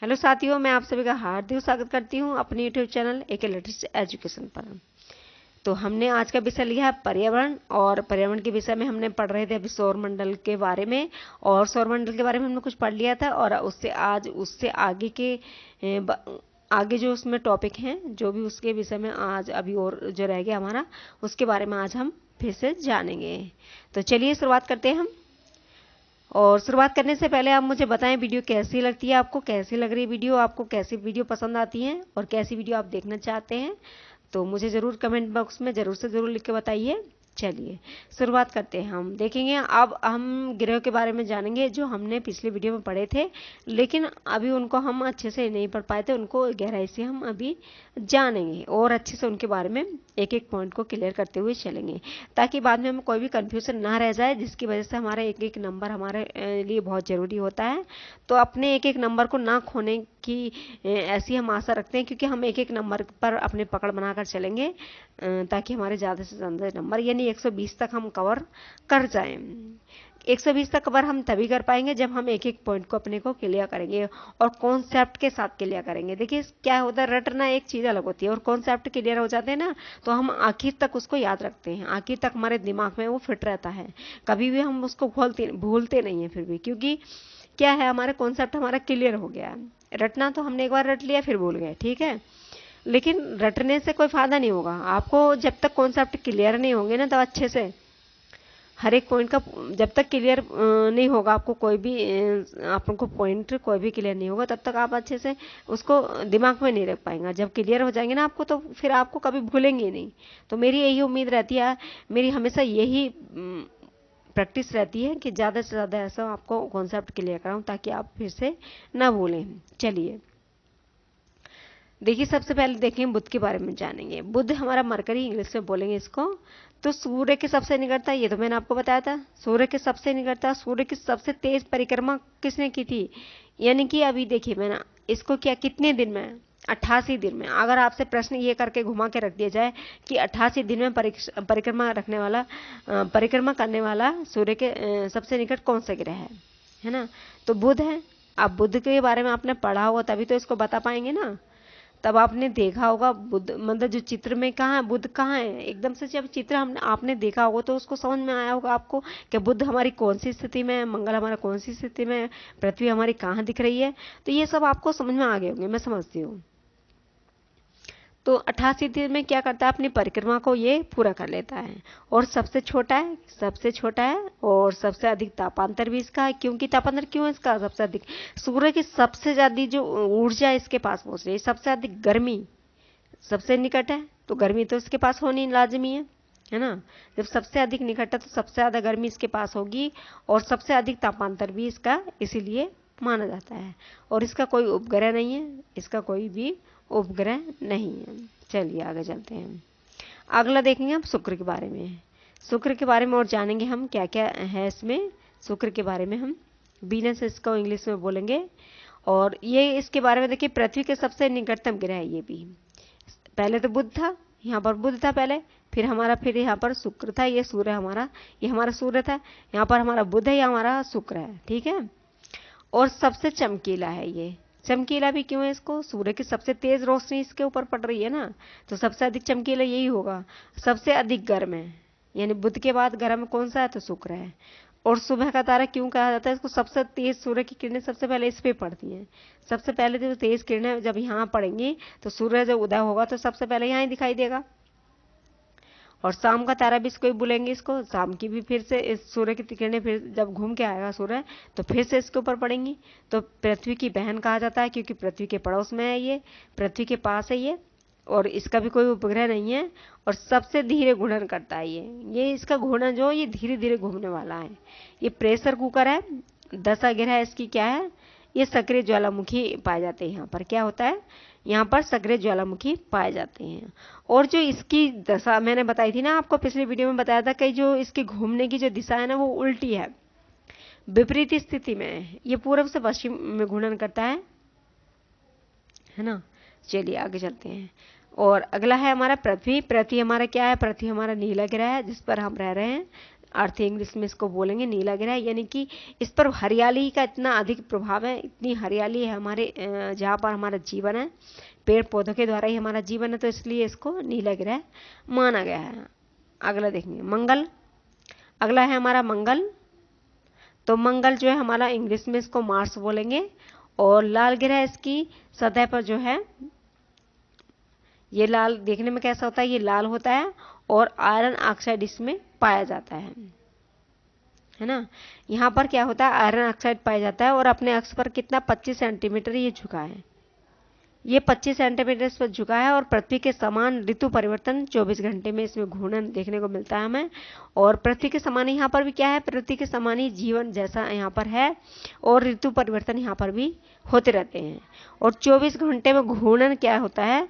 Hello साथियों, मैं आप सभी का हार्दिक स्वागत करती हूँ अपने यूट्यूब चैनल एक लेटेस्ट एजुकेशन पर। तो हमने आज का विषय लिया है पर्यावरण, और पर्यावरण के विषय में हमने पढ़ रहे थे अभी सौरमंडल के बारे में, और सौरमंडल के बारे में हमने कुछ पढ़ लिया था। और उससे आगे के आगे जो उसमें टॉपिक हैं, जो भी उसके विषय में आज अभी और जो रह गया हमारा, उसके बारे में आज हम फिर से जानेंगे। तो चलिए शुरुआत करते हैं हम। और शुरुआत करने से पहले आप मुझे बताएं वीडियो कैसी लगती है आपको, कैसी लग रही है वीडियो, आपको कैसी वीडियो पसंद आती है और कैसी वीडियो आप देखना चाहते हैं। तो मुझे ज़रूर कमेंट बॉक्स में ज़रूर से ज़रूर लिख के बताइए। चलिए शुरुआत करते हैं। हम देखेंगे, अब हम ग्रह के बारे में जानेंगे जो हमने पिछले वीडियो में पढ़े थे, लेकिन अभी उनको हम अच्छे से नहीं पढ़ पाए थे, उनको गहराई से हम अभी जानेंगे और अच्छे से उनके बारे में एक एक पॉइंट को क्लियर करते हुए चलेंगे, ताकि बाद में हमें कोई भी कन्फ्यूजन ना रह जाए, जिसकी वजह से हमारा एक एक नंबर हमारे लिए बहुत ज़रूरी होता है। तो अपने एक एक नंबर को ना खोने की ऐसी हम आशा रखते हैं, क्योंकि हम एक एक नंबर पर अपनी पकड़ बनाकर चलेंगे, ताकि हमारे ज़्यादा से ज़्यादा नंबर यानी 120 तक हम कवर कर जाएं। 120 तक कवर हम तभी कर पाएंगे जब हम एक एक पॉइंट को अपने को क्लियर करेंगे और कॉन्सेप्ट के साथ क्लियर करेंगे। देखिए क्या होता है, रटना एक चीज़ अलग होती है और कॉन्सेप्ट क्लियर हो जाते हैं ना, तो हम आखिर तक उसको याद रखते हैं, आखिर तक हमारे दिमाग में वो फिट रहता है, कभी भी हम उसको भूलते नहीं हैं फिर भी, क्योंकि क्या है, हमारा कॉन्सेप्ट हमारा क्लियर हो गया। रटना तो हमने एक बार रट लिया फिर भूल गए, ठीक है, लेकिन रटने से कोई फायदा नहीं होगा आपको जब तक कॉन्सेप्ट क्लियर नहीं होंगे ना, तो अच्छे से हर एक पॉइंट का जब तक क्लियर नहीं होगा आपको कोई भी आपको पॉइंट कोई भी क्लियर नहीं होगा, तब तक आप अच्छे से उसको दिमाग में नहीं रख पाएंगे। जब क्लियर हो जाएंगे ना आपको, तो फिर आपको कभी भूलेंगे नहीं। तो मेरी यही उम्मीद रहती है, मेरी हमेशा यही प्रैक्टिस रहती है कि ज़्यादा से ज़्यादा ऐसा आपको कॉन्सेप्ट क्लियर कराऊं, ताकि आप फिर से ना भूलें। चलिए देखिए, सबसे पहले देखें बुध के बारे में जानेंगे। बुध हमारा मरकरी, इंग्लिश में बोलेंगे इसको। तो सूर्य के सबसे निकटता, ये तो मैंने आपको बताया था, सूर्य के सबसे निकटता, सूर्य की सबसे तेज परिक्रमा किसने की थी, यानी कि अभी देखिए मैंने इसको क्या कितने दिन में, 88 दिन में। अगर आपसे प्रश्न ये करके घुमा के रख दिया जाए कि 88 दिन में परिक्रमा करने वाला सूर्य के सबसे निकट कौन सा ग्रह है ना, तो बुध है। अब बुध के बारे में आपने पढ़ा होगा तभी तो इसको बता पाएंगे ना। तब आपने देखा होगा बुध, मतलब जो चित्र में कहाँ है बुध, कहाँ है, एकदम से जब चित्र हमने आपने देखा होगा तो उसको समझ में आया होगा आपको कि बुध हमारी कौन सी स्थिति में है, मंगल हमारा कौन सी स्थिति में है, पृथ्वी हमारी कहाँ दिख रही है। तो ये सब आपको समझ में आ गए होंगे, मैं समझती हूँ। तो 88 दिन में क्या करता है, अपनी परिक्रमा को ये पूरा कर लेता है। और सबसे छोटा है और सबसे अधिक तापांतर भी इसका है। क्योंकि तापांतर क्यों है इसका सबसे अधिक, सूर्य की सबसे ज्यादा जो ऊर्जा इसके पास पहुंच रही है, सबसे अधिक गर्मी सबसे निकट है, तो गर्मी तो इसके पास होनी लाजमी है ना। जब सबसे अधिक निकट है तो सबसे ज़्यादा गर्मी इसके पास होगी, और सबसे अधिक तापांतर भी इसका इसीलिए माना जाता है। और इसका कोई उपग्रह नहीं है, इसका कोई भी उपग्रह नहीं है। चलिए आगे चलते हैं। अगला देखेंगे हम शुक्र के बारे में। शुक्र के बारे में और जानेंगे हम क्या क्या है इसमें। शुक्र के बारे में हम वीनस इसको इंग्लिश में बोलेंगे। और ये इसके बारे में देखिए, पृथ्वी के सबसे निकटतम ग्रह है ये भी। पहले तो बुध था, यहाँ पर बुध था पहले, फिर यहाँ पर शुक्र था, ये हमारा सूर्य था, यहाँ पर हमारा बुध है, ये हमारा शुक्र है, ठीक है। और सबसे चमकीला है ये। चमकीला भी क्यों है, इसको सूर्य की सबसे तेज रोशनी इसके ऊपर पड़ रही है ना, तो सबसे अधिक चमकीला यही होगा। सबसे अधिक गर्म है, यानी बुध के बाद गर्म कौन सा है, तो शुक्र है। और सुबह का तारा क्यों कहा जाता है इसको, सबसे तेज सूर्य की किरणें सबसे पहले इस पे पड़ती हैं। सबसे पहले जो तेज किरणें जब यहाँ पड़ेंगी, तो सूर्य जब उदय होगा तो सबसे पहले यहाँ ही दिखाई देगा। और शाम का तारा भी इसको ही बोलेंगे, इसको शाम की भी फिर से इस सूर्य की किरणें फिर जब घूम के आएगा सूर्य, तो फिर से इसके ऊपर पड़ेंगी। तो पृथ्वी की बहन कहा जाता है, क्योंकि पृथ्वी के पड़ोस में है ये, पृथ्वी के पास है ये, और इसका भी कोई उपग्रह नहीं है। और सबसे धीरे घूर्णन करता है ये इसका घूर्णन जो ये धीरे धीरे घूमने वाला है। ये प्रेशर कुकर है। दशा ग्रह इसकी क्या है, ये सक्रिय ज्वालामुखी पाए जाते हैं। यहाँ पर क्या होता है, यहाँ पर सक्रिय ज्वालामुखी पाए जाते हैं। और जो इसकी दशा मैंने बताई थी ना आपको, पिछली वीडियो में बताया था कि जो इसके घूमने की जो दिशा है ना, वो उल्टी है, विपरीत स्थिति में है। ये पूर्व से पश्चिम में घूर्णन करता है ना। चलिए आगे चलते हैं। और अगला है हमारा पृथ्वी। पृथ्वी हमारा क्या है, पृथ्वी हमारा नीला ग्रह है जिस पर हम रह रहे हैं। अर्थ इंग्लिश में इसको बोलेंगे नीला ग्रह, यानी कि इस पर हरियाली का इतना अधिक प्रभाव है, इतनी हरियाली है हमारे जहाँ पर हमारा जीवन है, पेड़ पौधों के द्वारा ही हमारा जीवन है, तो इसलिए इसको नीला ग्रह माना गया है। अगला देखेंगे मंगल। अगला है हमारा मंगल। तो मंगल जो है हमारा इंग्लिश में इसको मार्स बोलेंगे, और लाल ग्रह इसकी सतह पर जो है ये लाल देखने में कैसा होता है, ये लाल होता है और आयरन ऑक्साइड इसमें पाया जाता है ना। यहाँ पर क्या होता है, आयरन ऑक्साइड पाया जाता है और अपने अक्ष पर कितना 25 सेंटीमीटर ये झुका है, ये 25 सेंटीमीटर पर झुका है, और पृथ्वी के समान ऋतु परिवर्तन 24 घंटे में इसमें घूर्णन देखने को मिलता है हमें। और पृथ्वी के समान यहाँ पर भी क्या है, पृथ्वी के समान ही जीवन जैसा यहाँ पर है, और ऋतु परिवर्तन यहाँ पर भी होते रहते हैं। और 24 घंटे में घूर्णन क्या होता है,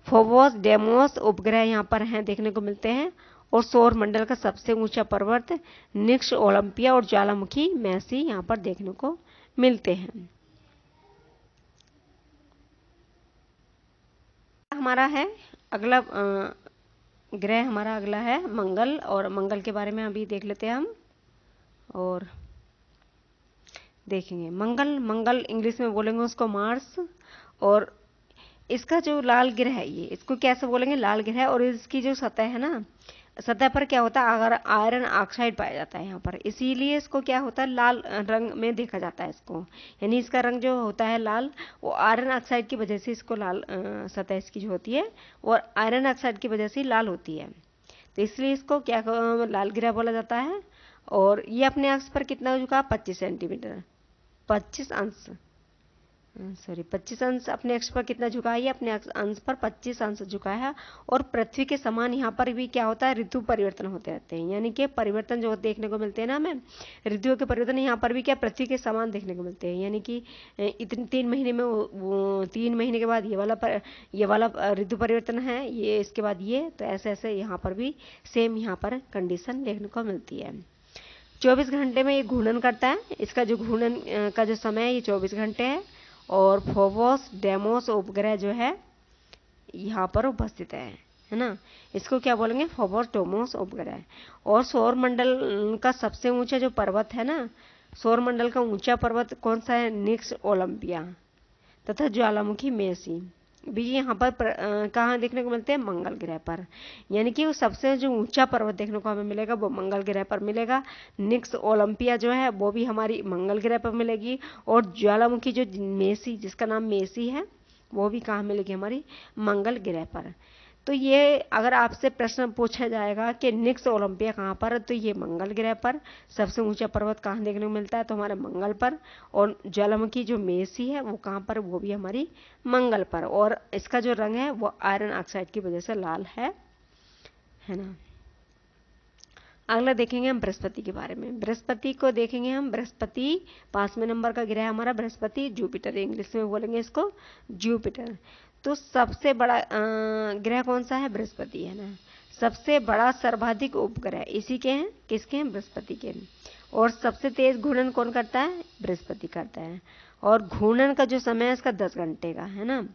फोबोस डेमोस उपग्रह यहाँ पर हैं देखने को मिलते हैं, और सौर मंडल का सबसे ऊंचा पर्वत निक्स ओलंपिया और ज्वालामुखी मैसी यहाँ पर देखने को मिलते हैं। हमारा है अगला ग्रह, हमारा अगला है मंगल, और मंगल के बारे में अभी देख लेते हैं हम और देखेंगे। मंगल इंग्लिश में बोलेंगे उसको मार्स, और इसका जो लाल ग्रह है ये इसको कैसे बोलेंगे, लाल ग्रह, और इसकी जो सतह है ना, सतह पर क्या होता है, अगर आयरन ऑक्साइड पाया जाता है यहाँ पर, इसीलिए इसको क्या होता है, लाल रंग में देखा जाता है इसको, यानी इसका रंग जो होता है लाल, वो आयरन ऑक्साइड की वजह से इसको लाल सतह इसकी जो होती है और आयरन ऑक्साइड की वजह से लाल होती है, तो इसलिए इसको क्या लाल ग्रह बोला जाता है। और ये अपने अक्ष पर कितना झुका, 25 सेंटीमीटर, 25 अंश, सॉरी 25 अंश अपने अक्ष पर कितना झुका है, ये अपने अंश पर 25 अंश झुका है। और पृथ्वी के समान यहाँ पर भी क्या होता है, ऋतु परिवर्तन होते रहते हैं, यानी कि परिवर्तन जो देखने को मिलते हैं ना हमें, ऋतुओं के परिवर्तन यहाँ पर भी क्या पृथ्वी के समान देखने को मिलते हैं, यानी कि इतने 3 महीने में वो 3 महीने के बाद ये वाला ऋतु परिवर्तन है, ये इसके बाद ये, तो ऐसे ऐसे यहाँ पर भी सेम यहाँ पर कंडीशन देखने को मिलती है। 24 घंटे में ये घूर्णन करता है, इसका जो घूर्णन का जो समय है ये 24 घंटे है। और फोबोस डेमोस उपग्रह जो है यहाँ पर उपस्थित है ना, इसको क्या बोलेंगे, फोबोस डेमोस उपग्रह। और सौर मंडल का सबसे ऊंचा जो पर्वत है ना, सौर मंडल का ऊंचा पर्वत कौन सा है, निक्स ओलंपिया तथा ज्वालामुखी मेसी भी यहाँ पर कहाँ देखने को मिलते हैं, मंगल ग्रह पर, यानी कि वो सबसे जो ऊंचा पर्वत देखने को हमें मिलेगा वो मंगल ग्रह पर मिलेगा। निक्स ओलंपिया जो है वो भी हमारी मंगल ग्रह पर मिलेगी, और ज्वालामुखी जो मेसी, जिसका नाम मेसी है, वो भी कहाँ मिलेगी, हमारी मंगल ग्रह पर। तो ये अगर आपसे प्रश्न पूछा जाएगा कि निक्स ओलंपिया कहाँ पर, तो ये मंगल ग्रह पर। सबसे ऊंचा पर्वत कहाँ देखने को मिलता है, तो हमारे मंगल पर। और ज्वालामुखी जो मेसी है वो कहाँ पर, वो भी हमारी मंगल पर। और इसका जो रंग है वो आयरन ऑक्साइड की वजह से लाल है ना। अगला देखेंगे हम बृहस्पति के बारे में। बृहस्पति को देखेंगे हम, बृहस्पति 5वें नंबर का ग्रह हमारा बृहस्पति, जुपिटर इंग्लिश में बोलेंगे इसको जुपिटर। तो सबसे बड़ा ग्रह कौन सा है, बृहस्पति है ना। सबसे बड़ा सर्वाधिक उपग्रह इसी के हैं, किसके हैं, बृहस्पति के। और सबसे तेज घूर्णन कौन करता है, बृहस्पति करता है। और घूर्णन का जो समय है इसका 10 घंटे का है ना,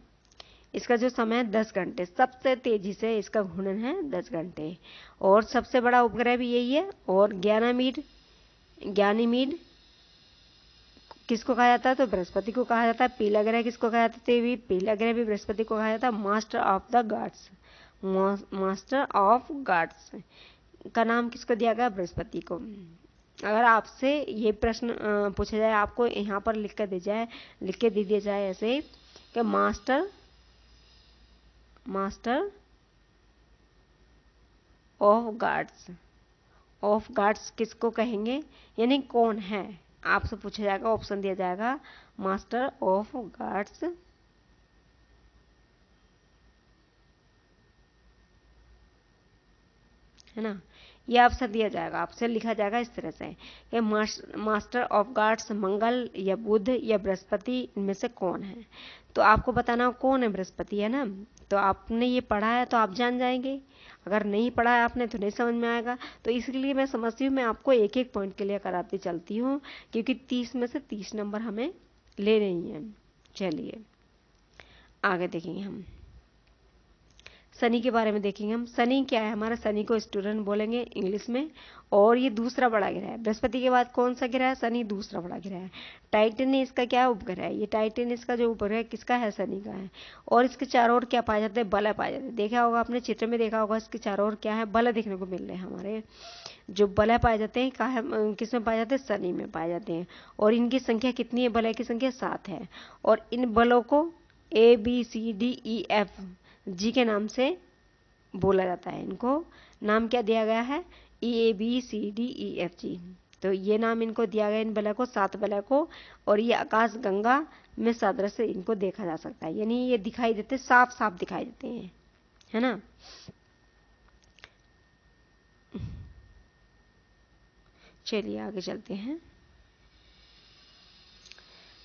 इसका जो समय है 10 घंटे, सबसे तेजी से इसका घूर्णन है 10 घंटे। और सबसे बड़ा उपग्रह भी यही है। और ज्ञानीमीड किसको कहा जाता है, तो बृहस्पति को कहा जाता है। पीला ग्रह किसको कहा जाता है, भी पीला ग्रह भी बृहस्पति को कहा जाता है। Master of the gods, master of gods का नाम किसको दिया गया, बृहस्पति को। अगर आपसे ये प्रश्न पूछा जाए, आपको यहाँ पर लिख के दे दिया जाए ऐसे कि मास्टर ऑफ गॉड्स किसको कहेंगे, यानी कौन है, आपसे पूछा जाएगा, ऑप्शन दिया जाएगा मास्टर ऑफ गॉड्स है ना, ये ऑप्शन दिया जाएगा, आपसे लिखा जाएगा इस तरह से कि मास्टर ऑफ गॉड्स मंगल या बुध या बृहस्पति, इनमें से कौन है। तो आपको बताना कौन है, बृहस्पति है ना। तो आपने ये पढ़ा है तो आप जान जाएंगे, अगर नहीं पढ़ा है आपने तो नहीं समझ में आएगा। तो इसलिए मैं समझती हूँ मैं आपको एक एक पॉइंट के लिए कराती चलती हूँ, क्योंकि 30 में से 30 नंबर हमें लेने ही हैं। चलिए आगे देखेंगे हम। शनि के बारे में देखेंगे हम। शनि क्या है हमारा, शनि को स्टूडेंट बोलेंगे इंग्लिश में। और ये दूसरा बड़ा ग्रह है, बृहस्पति के बाद कौन सा ग्रह है, शनि दूसरा बड़ा ग्रह है। टाइटन इसका क्या उपग्रह है, ये टाइटन इसका जो उपग्रह किसका है, शनि का है। और इसके चारों ओर क्या पाए जाते हैं, बलय पाए जाते हैं। देखा होगा आपने चित्र में, देखा होगा इसके चारों ओर क्या है, बलय देखने को मिल रहे हैं हमारे। जो बलय पाए जाते हैं किस में पाए जाते हैं, शनि में पाए जाते हैं। और इनकी संख्या कितनी है, बलय की संख्या 7 है। और इन बलों को ABCDEFG के नाम से बोला जाता है। इनको नाम क्या दिया गया है, ABCDEFG। तो ये नाम इनको दिया गया, इन बलय को, 7 बलय को। और ये आकाश गंगा में सदृश से इनको देखा जा सकता है, यानी ये दिखाई देते, साफ साफ दिखाई देते हैं, है ना। चलिए आगे चलते हैं।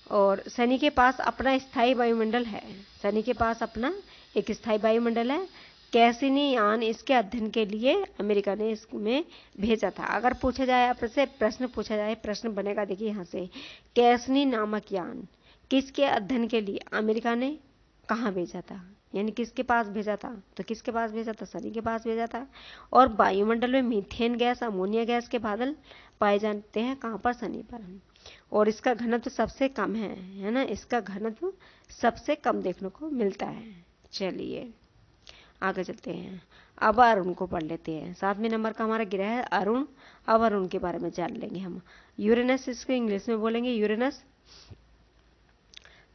और शनि के पास अपना स्थायी वायुमंडल है, शनि के पास अपना एक स्थायी वायुमंडल है। कैसिनी यान इसके अध्ययन के लिए अमेरिका ने इसमें भेजा था। अगर पूछा जाए आपसे, प्रश्न पूछा जाए, प्रश्न बनेगा, देखिए यहाँ से, कैसिनी नामक यान किसके अध्ययन के लिए अमेरिका ने कहाँ भेजा था, यानी किसके पास भेजा था, तो किसके पास भेजा था, शनि के पास भेजा था। और वायुमंडल में मीथेन गैस, अमोनिया गैस के बादल पाए जाते हैं, कहाँ पर, शनि पर। और इसका घनत्व सबसे कम है ना, इसका घनत्व सबसे कम देखने को मिलता है। चलिए आगे चलते हैं। अब अरुण को पढ़ लेते हैं। 7वें नंबर का हमारा ग्रह है अरुण। अब अरुण के बारे में जान लेंगे हम। यूरेनस इसको इंग्लिश में बोलेंगे यूरेनस।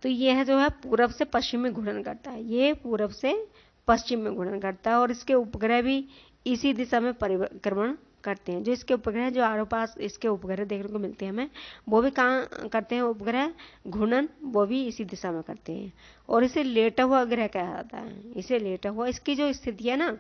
तो यह जो है पूरब से पश्चिम में घूर्णन करता है, ये पूरब से पश्चिम में घूर्णन करता है। और इसके उपग्रह भी इसी दिशा में परिक्रमण करते हैं। जो इसके उपग्रह, जो आरो पास इसके उपग्रह देखने को मिलते हैं हमें, वो भी कहाँ करते हैं उपग्रह घूर्णन, वो भी इसी दिशा में करते हैं। और इसे लेटा हुआ ग्रह कहा जाता है, इसे लेटा हुआ। इसकी जो स्थिति है ना,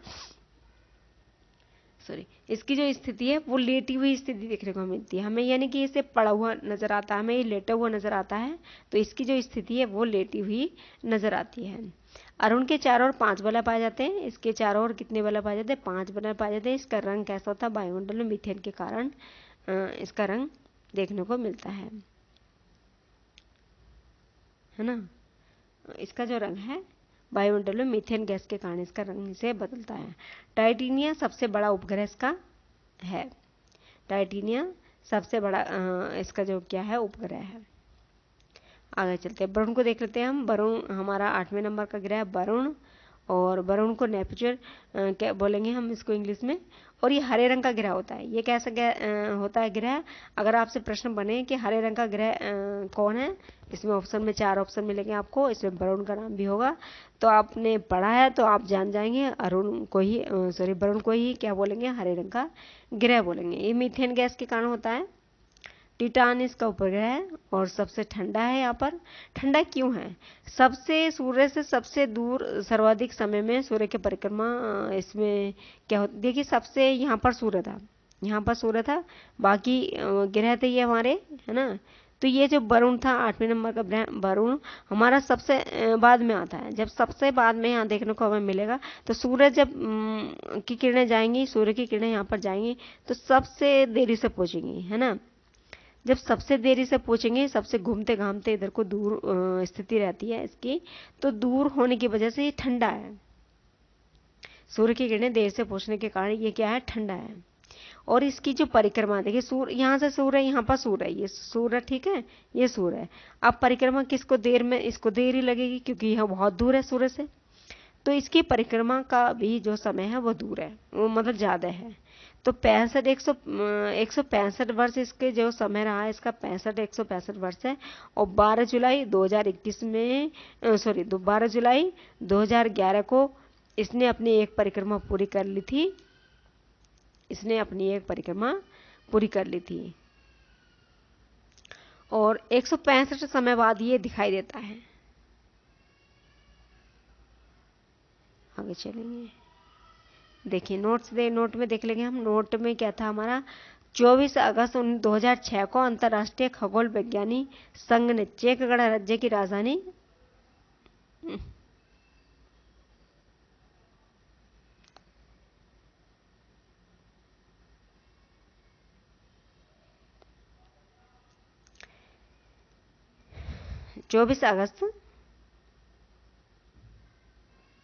इसकी जो स्थिति है वो लेटी हुई स्थिति देखने को मिलती है हमें, यानी कि इसे पड़ा हुआ नजर आता है हमें, ये लेटा हुआ नजर आता है। तो इसकी जो स्थिति है वो लेटी हुई नजर आती है। अरुण के चारों ओर 5 बलय पाए जाते हैं। इसके चारों ओर कितने बलय पाए जाते हैं, 5 बलय पाए जाते हैं। इसका रंग कैसा होता है, वायुमंडल में मीथेन के कारण इसका रंग देखने को मिलता है ना। इसका जो रंग है वायुमंडल में मीथेन गैस के कारण इसका रंग से बदलता है। टाइटेनिया सबसे बड़ा उपग्रह इसका है, टाइटेनिया सबसे बड़ा इसका जो क्या है उपग्रह है। आगे चलते हैं, वरुण को देख लेते हैं हम। वरुण हमारा 8वें नंबर का ग्रह वरुण। और वरुण को नेपच्यून क्या बोलेंगे हम इसको इंग्लिश में। और ये हरे रंग का ग्रह होता है। ये कैसा होता है ग्रह, अगर आपसे प्रश्न बने कि हरे रंग का ग्रह कौन है, इसमें ऑप्शन में 4 ऑप्शन मिलेंगे आपको, इसमें वरुण का नाम भी होगा। तो आपने पढ़ा है तो आप जान जाएंगे, अरुण को ही वरुण को ही क्या बोलेंगे, हरे रंग का ग्रह बोलेंगे। ये मीथेन गैस के कारण होता है। टिटान इसका उपग्रह है और सबसे ठंडा है। यहाँ पर ठंडा क्यों है, सबसे सूर्य से सबसे दूर सर्वाधिक समय में सूर्य की परिक्रमा इसमें क्या होती, देखिए सबसे यहाँ पर सूर्य था, यहाँ पर सूर्य था, बाकी ग्रह थे ये हमारे, है ना। तो ये जो वरुण था 8वें नंबर का ग्रह वरुण हमारा सबसे बाद में आता है। जब सबसे बाद में यहाँ देखने को हमें मिलेगा, तो सूर्य जब की किरणें जाएंगी, सूर्य की किरणें यहाँ पर जाएंगी तो सबसे देरी से पहुंचेंगी, है ना। जब सबसे देरी से पहुंचेंगे, सबसे घूमते घामते इधर को दूर स्थिति रहती है इसकी, तो दूर होने की वजह से ये ठंडा है। सूर्य की किरणें देर से पहुंचने के कारण ये क्या है, ठंडा है। और इसकी जो परिक्रमा देखिए, सूर्य यहाँ से सूर्य, यहाँ पर सूर्य है, ये सूर्य, ठीक है, ये सूर्य है। अब परिक्रमा किसको देर में, इसको देर ही लगेगी क्योंकि यह बहुत दूर है सूर्य से। तो इसकी परिक्रमा का भी जो समय है वो दूर है, वो मतलब ज्यादा है। तो 165 वर्ष इसके जो समय रहा है, इसका 165 वर्ष है। और 12 जुलाई 2021 में 12 जुलाई 2011 को इसने अपनी एक परिक्रमा पूरी कर ली थी, इसने अपनी एक परिक्रमा पूरी कर ली थी। और 165 समय बाद ये दिखाई देता है। आगे चलेंगे, देखिए नोट्स नोट में देख लेंगे हम। नोट में क्या था हमारा, 24 अगस्त 2006 को अंतर्राष्ट्रीय खगोल विज्ञानी संघ ने चेक गणराज्य की राजधानी 24 अगस्त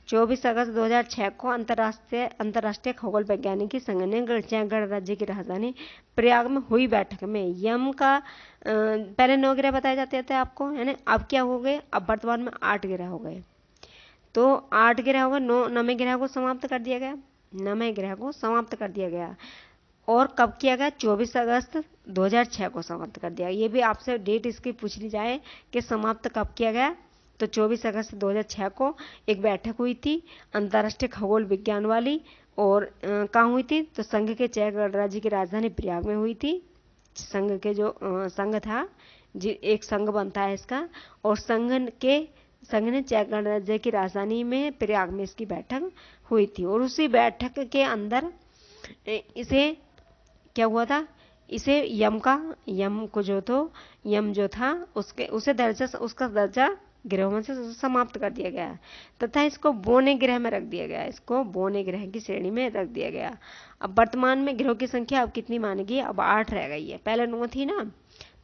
24 अगस्त 2006 को अंतर्राष्ट्रीय खगोल वैज्ञानिकी संघ ने गणराज्य की राजधानी प्रयाग में हुई बैठक में यम का पहले 9 ग्रह बताए जाते थे आपको, है ना। अब क्या हो गए, अब वर्तमान में 8 ग्रह हो गए। तो 8 ग्रह हो गए, 9वें ग्रह को समाप्त कर दिया गया, 9वें ग्रह को समाप्त कर दिया गया। और कब किया गया, 24 अगस्त 2006 को समाप्त कर दिया। ये भी आपसे डेट इसकी पूछ ली जाए कि समाप्त कब किया गया, तो 24 अगस्त 2006 को एक बैठक हुई थी अंतर्राष्ट्रीय खगोल विज्ञान वाली। और कहाँ हुई थी, तो संघ के चेक गणराज्य की राजधानी प्रयाग में हुई थी। संघ के जो संघ था, एक संघ बनता है इसका, और संघ ने चेक गणराज्य की राजधानी में प्रयाग में इसकी बैठक हुई थी। और उसी बैठक के अंदर इसे क्या हुआ था, इसे यम जो था उसका दर्जा ग्रहों में से समाप्त कर दिया गया तथा इसको बोने ग्रह में रख दिया गया, इसको बोने ग्रह की श्रेणी में रख दिया गया। अब वर्तमान में ग्रहों की संख्या अब कितनी मानेगी, अब 8 रह गई है। पहले 9 थी ना,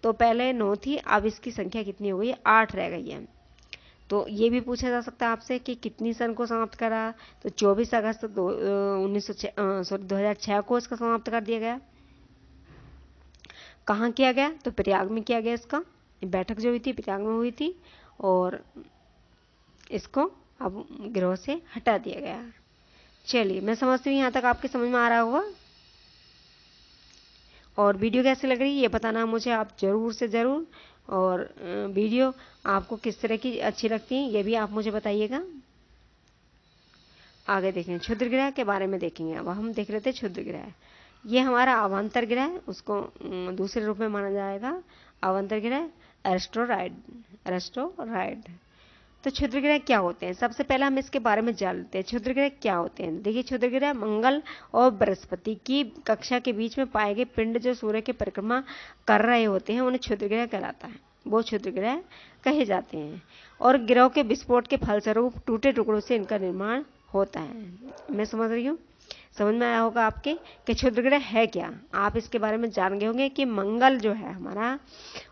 तो पहले 9 थी, अब इसकी संख्या कितनी हो गई, 8 रह गई है। तो ये भी पूछा जा सकता है आपसे कि कितनी सन को समाप्त करा, तो 24 अगस्त 2006 को इसका समाप्त कर दिया गया। कहाँ किया गया, तो प्रयाग में किया गया। इसका बैठक जो हुई थी प्रयाग में हुई थी, और इसको अब ग्रह से हटा दिया गया। चलिए, मैं समझती हूँ यहाँ तक आपके समझ में आ रहा होगा। और वीडियो कैसी लग रही है ये बताना मुझे आप जरूर से ज़रूर। और वीडियो आपको किस तरह की अच्छी लगती है ये भी आप मुझे बताइएगा। आगे देखें, क्षुद्र ग्रह के बारे में देखेंगे। अब हम देख रहे थे क्षुद्र ग्रह, ये हमारा अवान्तर ग्रह है, उसको दूसरे रूप में माना जाएगा अवान्तर ग्रह एस्ट्रोराइड। तो क्षुद्र ग्रह क्या होते हैं, सबसे पहले हम इसके बारे में जान लेते हैं। क्षुद्र ग्रह क्या होते हैं, देखिए, क्षुद्र ग्रह मंगल और बृहस्पति की कक्षा के बीच में पाए गए पिंड जो सूर्य की परिक्रमा कर रहे होते हैं उन्हें क्षुद्र ग्रह कहलाता है, वो क्षुद्र ग्रह कहे जाते हैं। और ग्रहों के विस्फोट के फलस्वरूप टूटे टुकड़ों से इनका निर्माण होता है। मैं समझ रही हूँ, समझ में आया होगा आपके कि क्षुद्र ग्रह है क्या। आप इसके बारे में जान गए होंगे कि मंगल जो है हमारा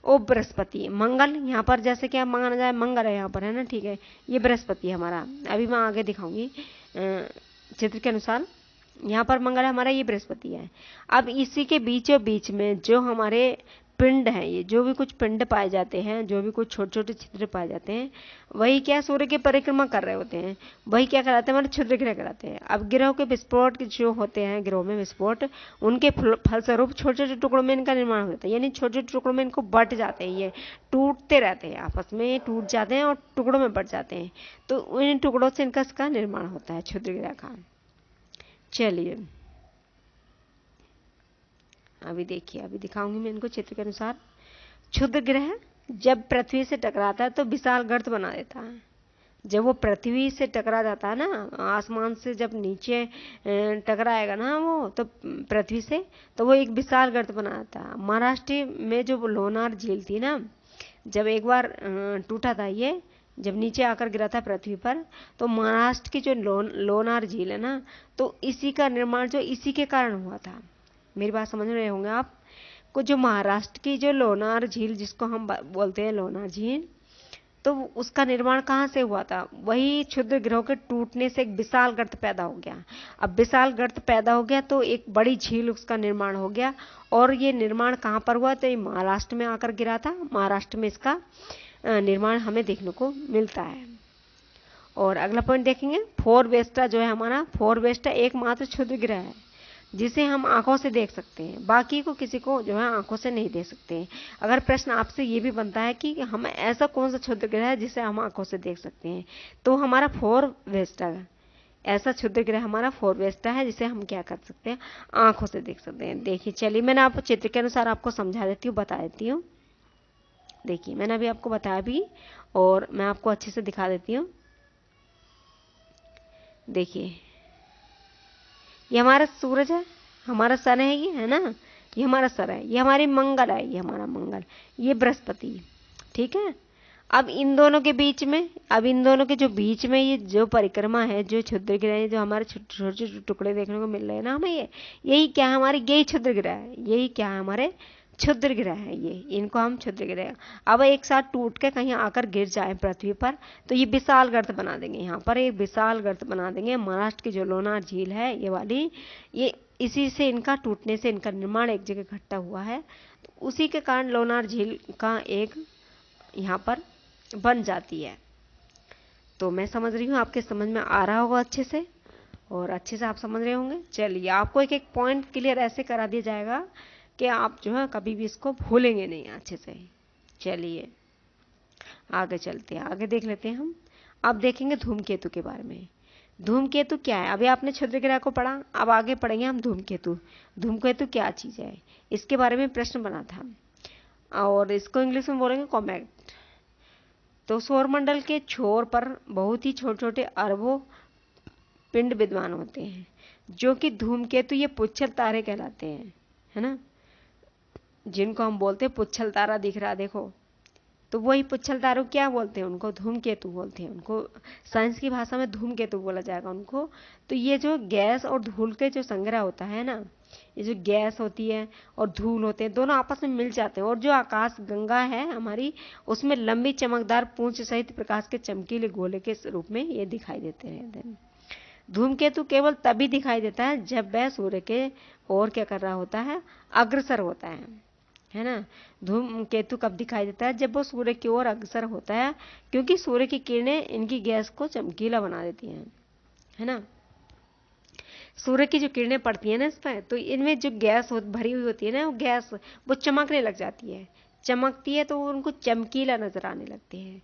वो बृहस्पति, मंगल यहाँ पर जैसे कि माना जाए मंगल है यहाँ पर, है ना, ठीक है, ये बृहस्पति है हमारा। अभी मैं आगे दिखाऊंगी चित्र के अनुसार। यहाँ पर मंगल है हमारा, ये बृहस्पति है। अब इसी के बीचों बीच में जो हमारे पिंड हैं, ये जो भी कुछ पिंड पाए जाते हैं, जो भी कुछ छोटे छोटे छिद्र पाए जाते हैं, वही क्या सूर्य की परिक्रमा कर रहे होते हैं, वही क्या कहलाते हैं, हमारे क्षुद्र ग्रह कहलाते हैं। अब ग्रहों के विस्फोट जो होते हैं, ग्रहों में विस्फोट, उनके फलस्वरूप छोटे छोटे टुकड़ों में इनका निर्माण होता है, यानी छोटे छोटे टुकड़ों में इनको बट जाते हैं, ये टूटते रहते हैं, आपस में टूट जाते हैं और टुकड़ों में बट जाते हैं। तो इन टुकड़ों से इसका निर्माण होता है क्षुद्र ग्रह का। चलिए, अभी देखिए, अभी दिखाऊंगी मैं इनको चित्र के अनुसार। क्षुद्र ग्रह जब पृथ्वी से टकराता है तो विशाल गर्त बना देता है। जब वो पृथ्वी से टकरा जाता है ना, आसमान से जब नीचे टकराएगा ना वो, तो पृथ्वी से, तो वो एक विशाल गर्त बनाता है। महाराष्ट्र में जो लोनार झील थी ना, जब एक बार टूटा था ये, जब नीचे आकर गिरा था पृथ्वी पर, तो महाराष्ट्र की जो लोनार झील है ना, तो इसी का निर्माण जो इसी के कारण हुआ था। मेरी बात समझ रहे होंगे आप को। जो महाराष्ट्र की जो लोनार झील, जिसको हम बोलते हैं लोनार झील, तो उसका निर्माण कहाँ से हुआ था, वही क्षुद्र ग्रहों के टूटने से एक विशाल गर्त पैदा हो गया। अब विशाल गर्त पैदा हो गया तो एक बड़ी झील उसका निर्माण हो गया। और ये निर्माण कहाँ पर हुआ, तो ये महाराष्ट्र में आकर गिरा था। महाराष्ट्र में इसका निर्माण हमें देखने को मिलता है। और अगला पॉइंट देखेंगे, फोरवेस्टा जो है हमारा, फोरवेस्टा एकमात्र क्षुद्र ग्रह है जिसे हम आंखों से देख सकते हैं, बाकी को किसी को जो है आंखों से नहीं देख सकते हैं। अगर प्रश्न आपसे ये भी बनता है कि हम ऐसा कौन सा क्षुद्र ग्रह है जिसे हम आंखों से देख सकते हैं, तो हमारा फोरवेस्टा है। ऐसा क्षुद्र ग्रह हमारा फोरवेस्टा है जिसे हम क्या कर सकते हैं, आंखों से देख सकते हैं। देखिए, चलिए, मैंने आपको चित्र के अनुसार आपको समझा देती हूँ, बता देती हूँ। देखिए, मैंने अभी आपको बताया भी, और मैं आपको अच्छे से दिखा देती हूँ। देखिए, ये हमारा सूरज है, हमारा सन है, ये है ना, ये हमारा सर है, ये हमारी मंगल है, ये हमारा मंगल, ये बृहस्पति, ठीक है। अब इन दोनों के बीच में, अब इन दोनों के जो बीच में ये जो परिक्रमा है, जो क्षुद्र ग्रह है, जो हमारे छोटे छोटे टुकड़े देखने को मिल रहे हैं ना हमें, ये यही क्या है, हमारी यही क्षुद्र ग्रह है, यही क्या है, हमारे क्षुद्र ग्रह है ये, इनको हम क्षुद्र ग्रह। अब एक साथ टूट के कहीं आकर गिर जाए पृथ्वी पर तो ये विशाल गर्त बना देंगे, यहाँ पर एक विशाल गर्त बना देंगे। महाराष्ट्र की जो लोनार झील है ये वाली, ये इसी से इनका टूटने से इनका निर्माण एक जगह इकट्ठा हुआ है, तो उसी के कारण लोनार झील का एक यहाँ पर बन जाती है। तो मैं समझ रही हूँ आपके समझ में आ रहा होगा अच्छे से, और अच्छे से आप समझ रहे होंगे। चलिए आपको एक एक पॉइंट क्लियर ऐसे करा दिया जाएगा कि आप जो है कभी भी इसको भूलेंगे नहीं अच्छे से। चलिए आगे चलते हैं, आगे देख लेते हैं हम। अब देखेंगे धूमकेतु के बारे में। धूमकेतु क्या है? अभी आपने क्षुद्र ग्रह को पढ़ा, अब आगे पढ़ेंगे हम धूमकेतु। धूमकेतु क्या चीज़ है, इसके बारे में प्रश्न बना था, और इसको इंग्लिश में बोलेंगे कॉमेट। तो सौरमंडल के छोर पर बहुत ही छोटे छोटे अरबों पिंड विद्यमान होते हैं, जो कि धूमकेतु ये पुच्छल तारे कहलाते हैं, है ना, जिनको हम बोलते हैं पुच्छल तारा दिख रहा देखो, तो वही पुच्छल तारों क्या बोलते हैं, उनको धूमकेतु बोलते हैं। उनको साइंस की भाषा में धूमकेतु बोला जाएगा उनको। तो ये जो गैस और धूल के जो संग्रह होता है ना, ये जो गैस होती है और धूल होते हैं, दोनों आपस में मिल जाते हैं, और जो आकाश गंगा है हमारी, उसमें लंबी चमकदार पूंछ सहित प्रकाश के चमकीले गोले के रूप में ये दिखाई देते रहते हैं। धूमकेतु केवल तभी दिखाई देता है जब वह सूर्य के ओर क्या कर रहा होता है, अग्रसर होता है ना। धूमकेतु कब दिखाई देता है, जब वो सूर्य की ओर अग्रसर होता है, क्योंकि सूर्य की किरणें इनकी गैस को चमकीला बना देती हैं, है ना। सूर्य की जो किरणें पड़ती है ना इस पर, तो इनमें जो गैस भरी हुई होती है ना, वो गैस वो चमकने लग जाती है, चमकती है तो उनको चमकीला नजर आने लगते हैं।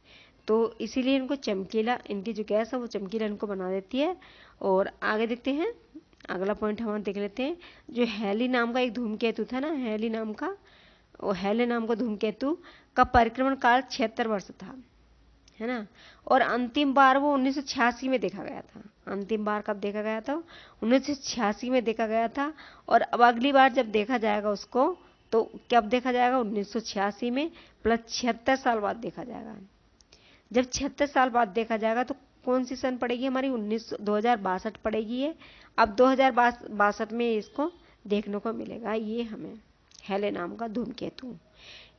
तो इसीलिए इनको चमकीला, इनकी जो गैस है वो चमकीला इनको बना देती है। और आगे देखते हैं, अगला पॉइंट हम देख लेते हैं। जो हैली नाम का एक धूमकेतु था ना, हैली नाम का, वो हैले नाम का धूमकेतु का परिक्रमण काल 76 वर्ष था, है ना। और अंतिम बार वो 1986 में देखा गया था। अंतिम बार कब देखा गया था? 1986 में देखा गया था। और अब अगली बार जब देखा जाएगा उसको, तो कब देखा जाएगा? 1986 में प्लस 76 साल बाद देखा जाएगा। जब 76 साल बाद देखा जाएगा तो कौन सी सन पड़ेगी हमारी? 2062 पड़ेगी है। अब 2062 में इसको देखने को मिलेगा ये हमें, हैले नाम का धूमकेतु।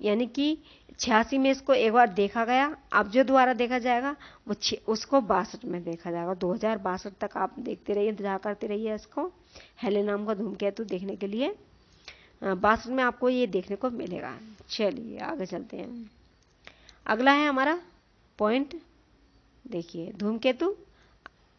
यानी कि 86 में इसको एक बार देखा गया, अब जो दोबारा देखा जाएगा वो उसको 62 में देखा जाएगा। 2062 तक आप देखते रहिए, इंतजार करते रहिए इसको, हैले नाम का धूमकेतु देखने के लिए। 62 में आपको ये देखने को मिलेगा। चलिए आगे चलते हैं। अगला है हमारा पॉइंट, देखिए धूमकेतु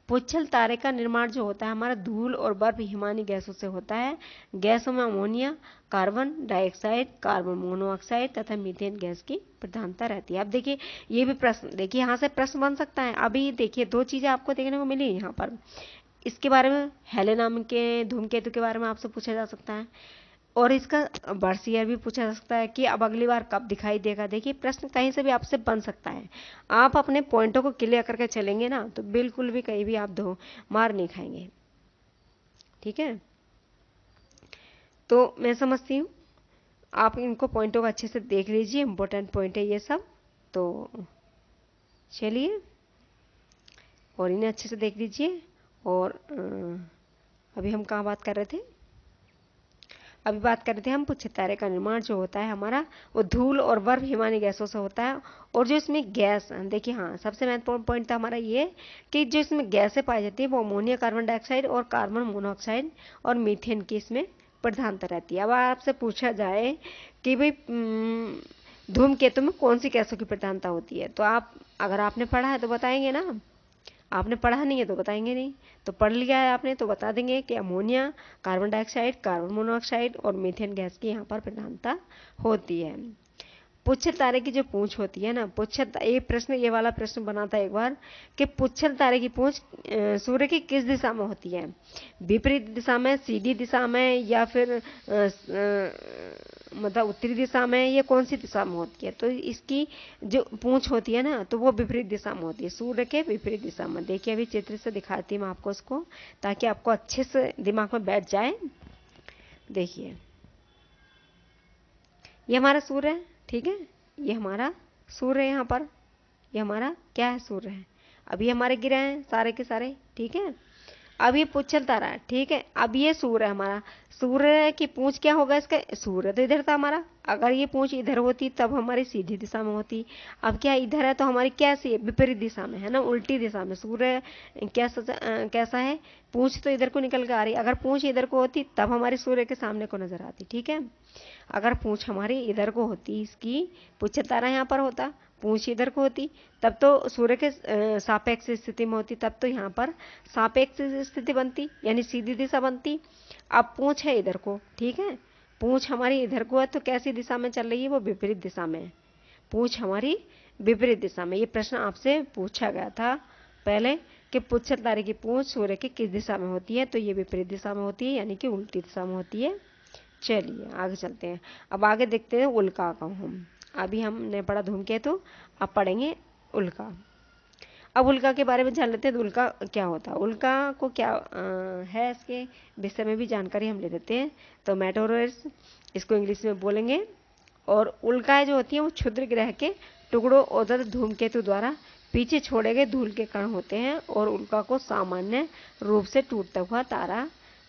पुच्छल तारे का निर्माण जो होता है हमारा धूल और बर्फ हिमानी गैसों से होता है। गैसों में ammonia, carbon dioxide, carbon monoxide तथा मीथेन गैस की प्रधानता रहती है। अब देखिए ये भी प्रश्न, देखिए यहाँ से प्रश्न बन सकता है। अभी देखिए दो चीजें आपको देखने को मिली यहाँ पर, इसके बारे में हैले नाम के धूमकेतु के बारे में आपसे पूछा जा सकता है, और इसका बर्थ ईयर भी पूछा जा सकता है कि अब अगली बार कब दिखाई देगा। देखिए प्रश्न कहीं से भी आपसे बन सकता है। आप अपने पॉइंटों को क्लियर करके चलेंगे ना, तो बिल्कुल भी कहीं भी आप मार नहीं खाएंगे, ठीक है। तो मैं समझती हूँ आप इनको पॉइंटों को अच्छे से देख लीजिए, इंपॉर्टेंट पॉइंट है ये सब। तो चलिए और इन्हें अच्छे से देख लीजिए। और अभी हम कहाँ बात कर रहे थे? अभी बात कर रहे थे हम पुच्छल तारे का निर्माण जो होता है हमारा, वो धूल और बर्फ हिमानी गैसों से होता है। और जो इसमें गैस, देखिए हाँ सबसे महत्वपूर्ण पॉइंट था हमारा ये कि जो इसमें गैसें पाई जाती है वो अमोनिया, कार्बन डाइऑक्साइड और कार्बन मोनोऑक्साइड और मीथेन की इसमें प्रधानता रहती है। अब आपसे पूछा जाए कि भाई धूमकेतु में कौन सी गैसों की प्रधानता होती है, तो आप अगर आपने पढ़ा है तो बताएंगे ना, आपने पढ़ा नहीं है तो बताएंगे नहीं। तो पढ़ लिया है आपने तो बता देंगे कि ammonia, carbon dioxide, carbon monoxide और मीथेन गैस की यहाँ पर प्रधानता होती है। पुच्छल तारे की जो पूंछ होती है ना, ये प्रश्न, ये वाला प्रश्न बना था एक बार कि पुच्छल तारे की पूंछ सूर्य की किस दिशा में होती है? विपरीत दिशा में, सीधी दिशा में, या फिर मतलब उत्तरी दिशा में, ये कौन सी दिशा में होती है? तो इसकी जो पूंछ होती है ना, तो वो विपरीत दिशा में होती है, सूर्य के विपरीत दिशा में। देखिए अभी चित्र से दिखाती हूँ मैं आपको इसको, ताकि आपको अच्छे से दिमाग में बैठ जाए। देखिए ये हमारा सूर्य है, ठीक है, ये हमारा सूर्य है, यहाँ पर ये हमारा क्या है? सूर्य है। अब ये हमारे ग्रह हैं सारे के सारे, ठीक है। अब ये पुच्छल तारा है, ठीक है। अब ये सूर्य है हमारा, सूर्य की पूंछ क्या होगा इसका, सूर्य तो इधर था हमारा, अगर ये पूंछ इधर होती तब हमारी सीधी दिशा में होती। अब क्या इधर है तो हमारी कैसी है, विपरीत दिशा में है ना, उल्टी दिशा में। सूर्य कैसा है, पूंछ तो इधर को निकल के आ रही, अगर पूंछ इधर को होती तब हमारी सूर्य के सामने को नजर आती, ठीक है। अगर पूंछ हमारी इधर को होती, इसकी पुच्छल तारा यहाँ पर होता, पूंछ इधर को होती, तब तो सूर्य के सापेक्ष स्थिति में होती, तब तो यहाँ पर सापेक्ष स्थिति बनती, यानी सीधी दिशा बनती। अब पूंछ है इधर को, ठीक है, पूंछ हमारी इधर को है तो कैसी दिशा में चल रही है, वो विपरीत दिशा में। पूंछ हमारी विपरीत दिशा में। ये प्रश्न आपसे पूछा गया था पहले कि पुच्छल तारे की पूंछ सूर्य की किस दिशा में होती है, तो ये विपरीत दिशा में होती है, यानी कि उल्टी दिशा में होती है। चलिए आगे चलते हैं। अब आगे देखते हैं उल्का का। हम अभी हमने पढ़ा धूमकेतु, अब पढ़ेंगे उल्का। अब उल्का के बारे में जान लेते हैं, तो उल्का क्या होता है, उल्का को क्या है, इसके विषय में भी जानकारी हम ले लेते हैं। तो मेटेओरॉइड्स इसको इंग्लिश में बोलेंगे। और उल्काएं जो होती हैं वो क्षुद्र ग्रह के टुकड़ों और धूमकेतु द्वारा पीछे छोड़े गए धूल के कण होते हैं, और उल्का को सामान्य रूप से टूटता हुआ तारा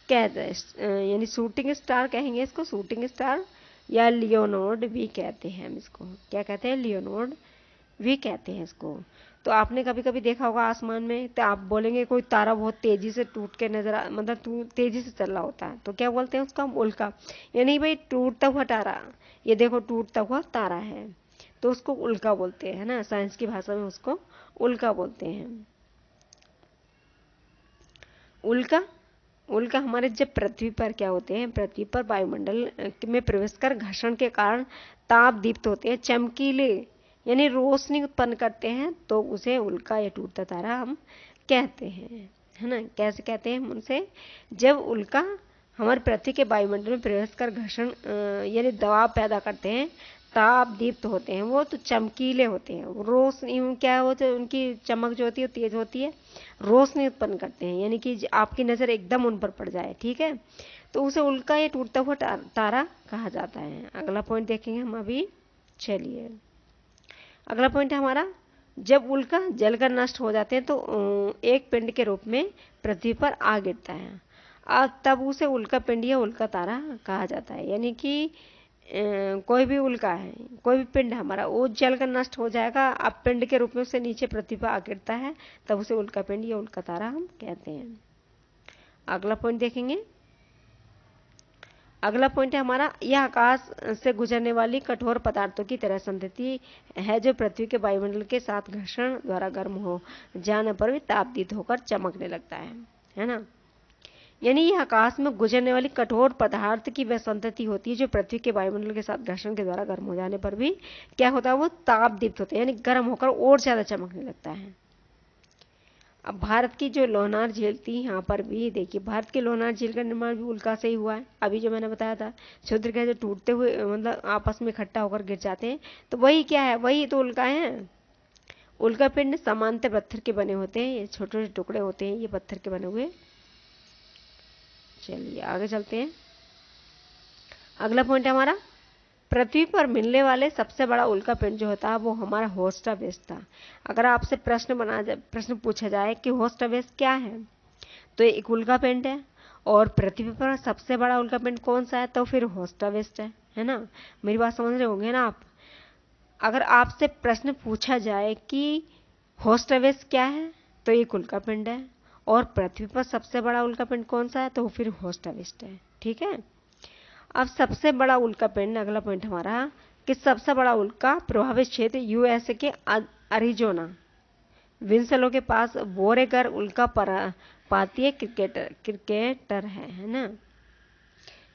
कहते हैं, यानी शूटिंग स्टार कहेंगे इसको, शूटिंग स्टार या लियोनोड भी कहते हैं हम इसको। क्या कहते हैं, लियोनोड भी कहते हैं इसको। तो आपने कभी कभी देखा होगा आसमान में, तो आप बोलेंगे कोई तारा बहुत तेजी से टूट के नजर मतलब तेजी से चल रहा होता है, तो क्या बोलते हैं उसका, उल्का। यानी भाई टूटता हुआ तारा, ये देखो टूटता हुआ तारा है, तो उसको उल्का बोलते हैं, है ना, साइंस की भाषा में उसको उल्का बोलते हैं। उल्का हमारे जब पृथ्वी पर क्या होते हैं, पृथ्वी पर वायुमंडल में प्रवेश कर घर्षण के कारण ताप दीप्त होते हैं, चमकीले यानी रोशनी उत्पन्न करते हैं, तो उसे उल्का या टूटता तारा हम कहते हैं, है ना। कैसे कहते हैं उनसे, जब उल्का हमारे पृथ्वी के वायुमंडल में प्रवेश कर घर्षण यानी दबाव पैदा करते हैं, ताप दीप्त होते हैं, वो तो चमकीले होते हैं, रोशनी क्या होते हैं, उनकी चमक जो होती है तेज होती है, रोशनी उत्पन्न करते हैं, यानी कि आपकी नज़र एकदम उन पर पड़ जाए, ठीक है, तो उसे उल्का या टूटता हुआ तारा कहा जाता है। अगला पॉइंट देखेंगे हम अभी। चलिए अगला पॉइंट है हमारा, जब उल्का जलकर नष्ट हो जाते हैं तो एक पिंड के रूप में पृथ्वी पर आ गिरता है, तब उसे उल्का पिंड या उल्का तारा कहा जाता है। यानी कि कोई भी उल्का है, कोई भी पिंड हमारा, वो जलकर नष्ट हो जाएगा, अब पिंड के रूप में उसे नीचे पृथ्वी पर आ गिरता है, तब उसे उल्का पिंड या उल्का तारा हम कहते हैं। अगला पॉइंट देखेंगे। अगला पॉइंट है हमारा, यह आकाश से गुजरने वाली कठोर पदार्थों की तरह संतति है, जो पृथ्वी के वायुमंडल के साथ घर्षण द्वारा गर्म हो जाने पर भी तापदीप्त होकर चमकने लगता है ना। यानी यह आकाश में गुजरने वाली कठोर पदार्थ की वह संतति होती है, जो पृथ्वी के वायुमंडल के साथ घर्षण के द्वारा गर्म हो जाने पर भी क्या होता है, वो तापदीप्त होता है, यानी गर्म होकर और ज्यादा चमकने लगता है। अब भारत की जो लोनार झील थी, यहाँ पर भी देखिए, भारत की लोनार झील का निर्माण भी उल्का से ही हुआ है। अभी जो मैंने बताया था, क्षुद्र ग्रह जो टूटते हुए मतलब आपस में इकट्ठा होकर गिर जाते हैं, तो वही क्या है, वही तो उल्का है। उल्का पिंड समांतर पत्थर के बने होते हैं, ये छोटे छोटे टुकड़े होते हैं, ये पत्थर के बने हुए। चलिए आगे चलते हैं। अगला पॉइंट है हमारा, पृथ्वी पर मिलने वाले सबसे बड़ा उल्का पिंड जो होता है वो हमारा होस्टा बेस था। अगर आपसे प्रश्न पूछा जाए कि होस्टा बेस क्या है, तो एक उल्का पिंड है, और पृथ्वी पर सबसे बड़ा उल्का पिंड कौन सा है, तो फिर होस्टा बेस है ना। मेरी बात समझ रहे होंगे ना आप। अगर आपसे प्रश्न पूछा जाए कि होस्टा बेस क्या है, तो एक उल्का पिंड है, और पृथ्वी पर सबसे बड़ा उल्का पिंड कौन सा है, तो फिर होस्टा बेस है, ठीक है। अब सबसे बड़ा उल्का पिंड, अगला पॉइंट हमारा, कि सबसे बड़ा उल्का प्रभावित क्षेत्र यूएसए के अरिजोना विंसलो के पास बोरेगर उल्का पातीय क्रिकेटर है ना।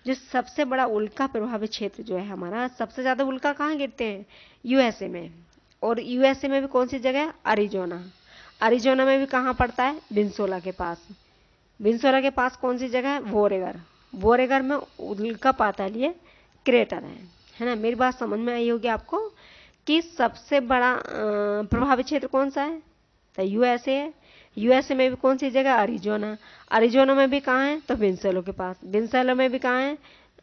जो सबसे बड़ा उल्का प्रभावित क्षेत्र जो है हमारा, सबसे ज्यादा उल्का कहाँ गिरते हैं, यूएसए में, और यूएसए में भी कौन सी जगह, अरिजोना। अरिजोना में भी कहाँ पड़ता है, विंसोला के पास। विंसोला के पास कौन सी जगह है, बोरेगर में उल्का पातालीय क्रेटर है ना। मेरी बात समझ में आई होगी आपको कि सबसे बड़ा प्रभावित क्षेत्र कौन सा है, तो यूएसए है। यूएसए में भी कौन सी जगह, अरिजोना में भी कहाँ है, तो विंसेलो के पास। विंसेलो में भी कहाँ है,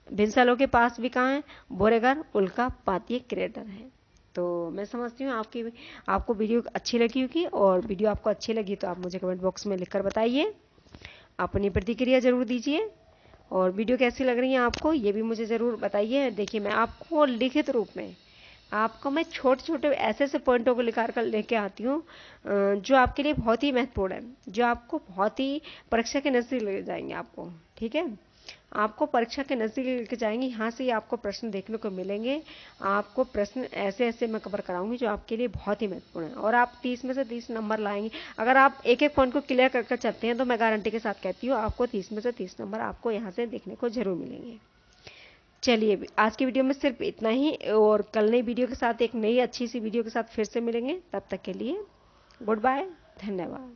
विंसेलो के पास भी कहाँ है, बोरेगर उल्का पातीय क्रेटर है। तो मैं समझती हूँ आपको वीडियो अच्छी लगी होगी, और वीडियो आपको अच्छी लगी तो आप मुझे कमेंट बॉक्स में लिखकर बताइए। अपनी प्रतिक्रिया ज़रूर दीजिए और वीडियो कैसी लग रही है आपको ये भी मुझे ज़रूर बताइए। देखिए मैं आपको लिखित रूप में आपको मैं छोटे छोटे ऐसे ऐसे पॉइंटों को निकाल कर लेके आती हूँ जो आपके लिए बहुत ही महत्वपूर्ण है, जो आपको बहुत ही परीक्षा के नज़दीक ले जाएंगे आपको। ठीक है, आपको परीक्षा के नज़दीक लेके जाएंगे, यहाँ से ही आपको प्रश्न देखने को मिलेंगे। आपको प्रश्न ऐसे ऐसे मैं कवर कराऊंगी जो आपके लिए बहुत ही महत्वपूर्ण है और आप 30 में से 30 नंबर लाएंगे। अगर आप एक एक पॉइंट को क्लियर कर कर चलते हैं तो मैं गारंटी के साथ कहती हूँ आपको 30 में से 30 नंबर आपको यहाँ से देखने को जरूर मिलेंगे। चलिए आज की वीडियो में सिर्फ इतना ही और कल नई वीडियो के साथ एक नई अच्छी सी वीडियो के साथ फिर से मिलेंगे। तब तक के लिए गुड बाय, धन्यवाद।